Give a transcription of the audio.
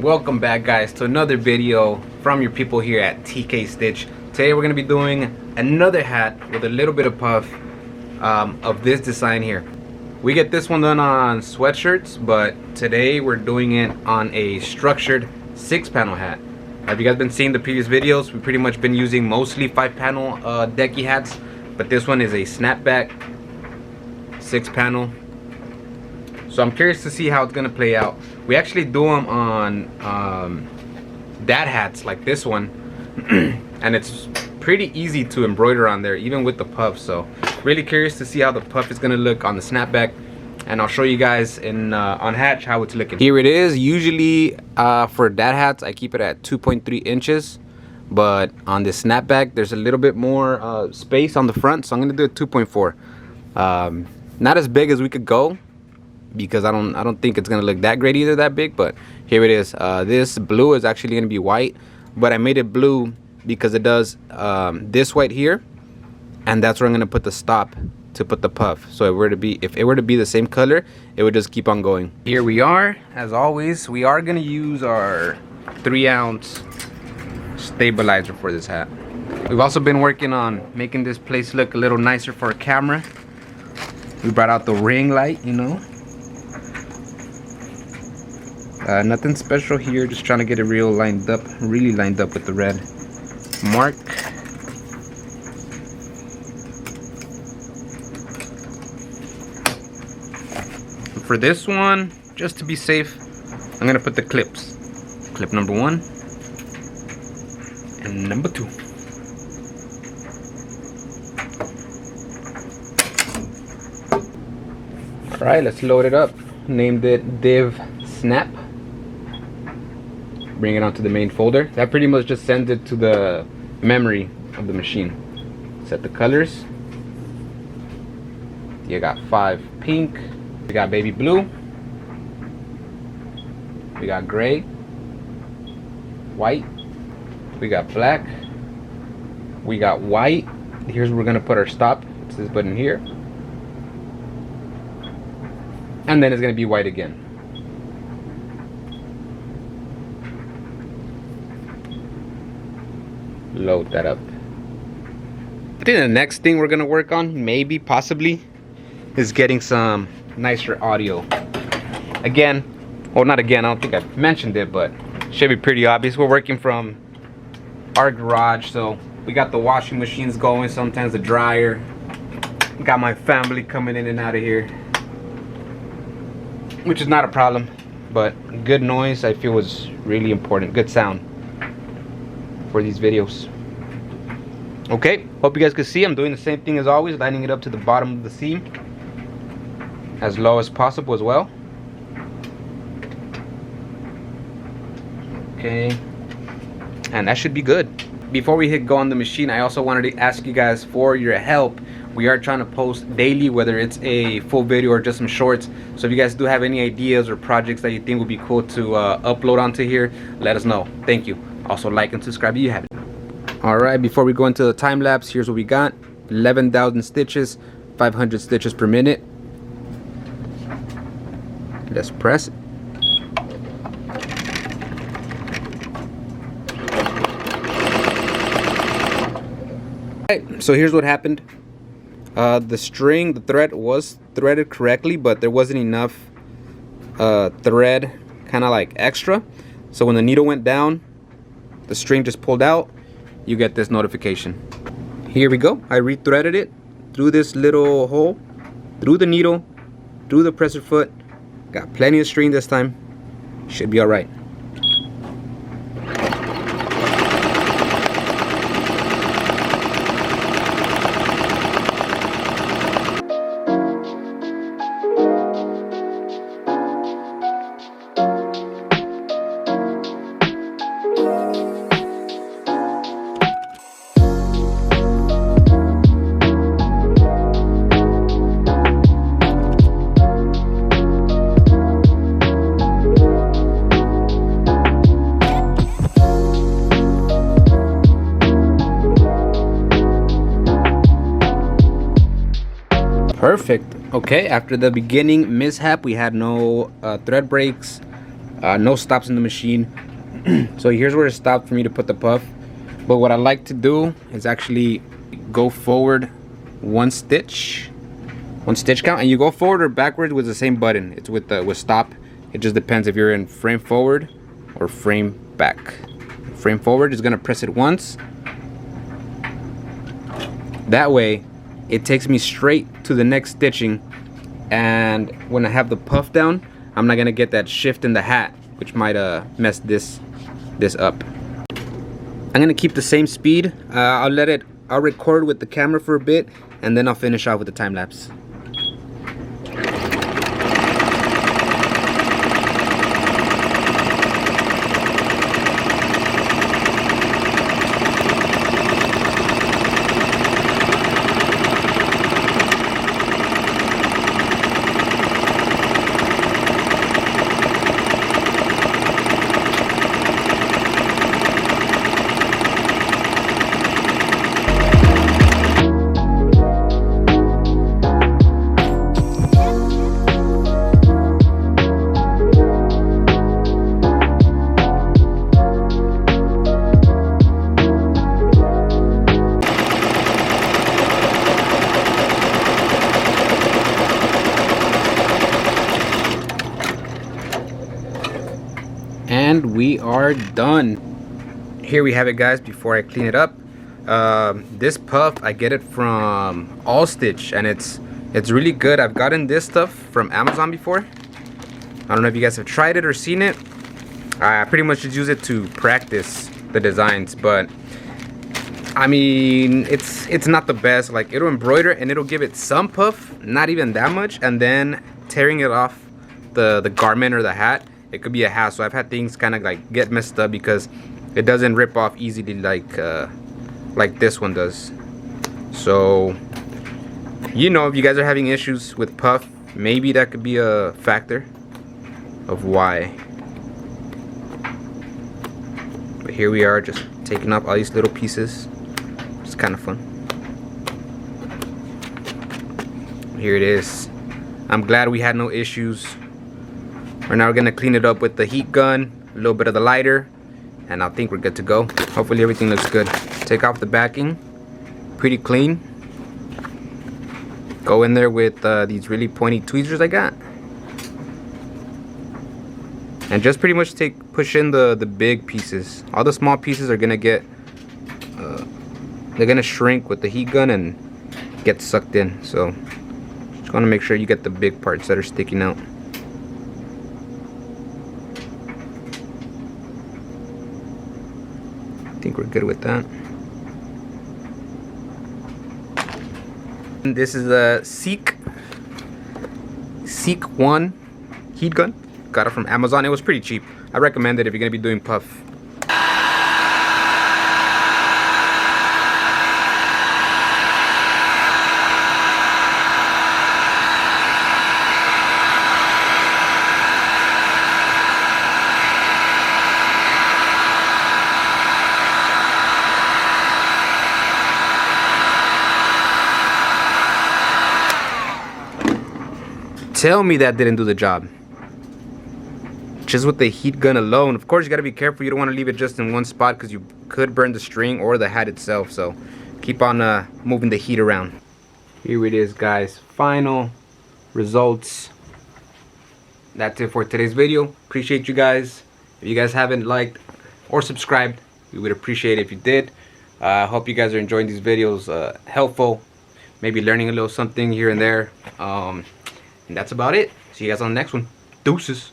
Welcome back, guys, to another video from your people here at TK Stitch. Today we're going to be doing another hat with a little bit of puff of this design here. We get this one done on sweatshirts, but today we're doing it on a structured 6-panel hat. Have you guys been seeing the previous videos? We've pretty much been using mostly 5-panel decky hats, but this one is a snapback 6-panel. So I'm curious to see how it's gonna play out. We actually do them on dad hats like this one, and it's pretty easy to embroider on there, even with the puff. So really curious to see how the puff is gonna look on the snapback, and I'll show you guys in on hatch how it's looking. Here it is. Usually for dad hats I keep it at 2.3 inches, but on this snapback there's a little bit more space on the front, so I'm gonna do a 2.4. Not as big as we could go, because I don't think it's gonna look that great either, that big. But here it is. This blue is actually gonna be white, but I made it blue because it does this white here, and that's where I'm gonna put the stop to put the puff. So if it were to be the same color, it would just keep on going. Here we are. As always, we are gonna use our 3-ounce stabilizer for this hat. We've also been working on making this place look a little nicer for a camera. We brought out the ring light, you know. Nothing special here, just trying to get it really lined up with the red mark. For this one, just to be safe, I'm gonna put the clips. Clip number 1 and number 2. All right, let's load it up. Named it Div Snap. Bring it onto the main folder. That pretty much just sends it to the memory of the machine. Set the colors. You got 5 pink. We got baby blue. We got gray. White. We got black. We got white. Here's where we're gonna put our stop. It's this button here. And then it's gonna be white again. Load that up. I think the next thing we're gonna work on, maybe, possibly, is getting some nicer audio. Again, well, not again, I don't think I mentioned it, but should be pretty obvious. We're working from our garage, so we got the washing machines going, sometimes the dryer. Got my family coming in and out of here, which is not a problem, but good noise I feel was really important. Good sound for these videos. Okay, hope you guys can see I'm doing the same thing as always, lining it up to the bottom of the seam as low as possible as well. Okay, and that should be good. Before we hit go on the machine, I also wanted to ask you guys for your help. We are trying to post daily, whether it's a full video or just some shorts. So if you guys do have any ideas or projects that you think would be cool to upload onto here, let us know. Thank you. Also, like and subscribe if you haven't. All right, before we go into the time lapse, here's what we got. 11,000 stitches, 500 stitches per minute. Let's press it. Alright, so here's what happened. The thread was threaded correctly, but there wasn't enough thread kind of like extra. So when the needle went down, the string just pulled out. You get this notification. Here we go. I re-threaded it through this little hole, through the needle, through the presser foot. Got plenty of string this time. Should be all right. Perfect. Okay, after the beginning mishap, we had no thread breaks, No stops in the machine. So here's where it stopped for me to put the puff. But what I like to do is actually go forward one stitch count, and you go forward or backwards with the same button. It's with stop. It just depends if you're in frame forward or frame back. Frame forward is gonna press it once. That way it takes me straight to the next stitching, and when I have the puff down, I'm not gonna get that shift in the hat, which might mess this up. I'm gonna keep the same speed. I'll record with the camera for a bit, and then I'll finish off with the time lapse. And we are done. Here we have it, guys. Before I clean it up, this puff, I get it from All Stitch, and it's really good. I've gotten this stuff from Amazon before. I don't know if you guys have tried it or seen it. I pretty much just use it to practice the designs, but I mean, it's not the best. Like, it'll embroider and it'll give it some puff, not even that much, and then tearing it off the garment or the hat, it could be a hassle. I've had things kind of like get messed up because it doesn't rip off easily like this one does. So, you know, if you guys are having issues with puff, maybe that could be a factor of why. But here we are, just taking off all these little pieces. It's kind of fun. Here it is. I'm glad we had no issues. We're now gonna clean it up with the heat gun, a little bit of the lighter, and I think we're good to go. Hopefully everything looks good. Take off the backing, pretty clean. Go in there with these really pointy tweezers I got, and just pretty much push in the big pieces. All the small pieces are gonna get they're gonna shrink with the heat gun and get sucked in. So just wanna make sure you get the big parts that are sticking out. I think we're good with that. And this is a Seek 1 heat gun. Got it from Amazon. It was pretty cheap. I recommend it if you're gonna be doing puff. Tell me that didn't do the job. Just with the heat gun alone. Of course, you got to be careful. You don't want to leave it just in one spot because you could burn the string or the hat itself. So keep on moving the heat around. Here it is, guys. Final results. That's it for today's video. Appreciate you guys. If you guys haven't liked or subscribed, we would appreciate it if you did. I hope you guys are enjoying these videos. Helpful. Maybe learning a little something here and there. And that's about it. See you guys on the next one. Deuces.